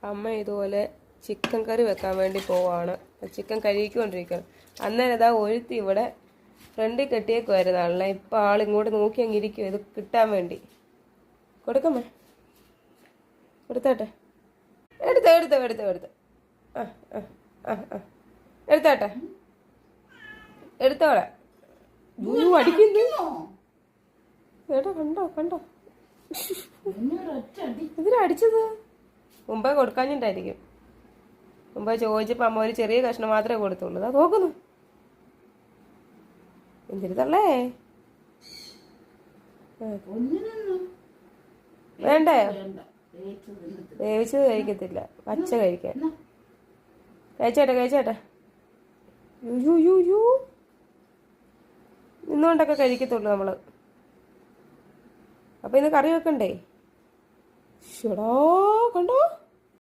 അമ്മ ഇതുപോലെ ചിക്കൻ കറി വെക്കാൻ വേണ്ടി പോവാണ്. ചിക്കൻ കഴുകിക്കൊണ്ടിരിക്കുകയാണ്. അന്നേരം ഇതാ ഒഴുത്തി ഇവിടെ ഫ്രണ്ടിൽ കെട്ടിയേക്കുമായിരുന്നു ആളിനെ. ഇപ്പം ആളിങ്ങോട്ട് നോക്കി അങ്ങ് ഇരിക്കും ഇത് കിട്ടാൻ വേണ്ടി. കൊടുക്കമ്മേ, കൊടുത്താട്ടെ. എടുത്തോ ആ ആ ആ ആ എടുത്താട്ടെ, എടുത്തോളെ. അടിക്കുന്നു ഏട്ടാ, കണ്ടോ ഇതിനടിച്ചത്. മുമ്പേ കൊടുക്കാഞ്ഞിട്ടായിരിക്കും. മുമ്പേ ചോദിച്ചപ്പോൾ അമ്മ ഒരു ചെറിയ കഷ്ണം മാത്രമേ കൊടുത്തുള്ളൂ. അതാ നോക്കുന്നു. എന്തിരുത്തള്ളേ, വേണ്ടേ? വേവിച്ചത് കഴിക്കത്തില്ല, പച്ച കഴിക്കാൻ. കഴിച്ചേട്ടെ. യു നിന്നുകൊണ്ടൊക്കെ കഴിക്കത്തുള്ളൂ നമ്മള്. അപ്പൊ ഇന്ന് കറി വെക്കണ്ടേ? ഷടാ, കണ്ടോ?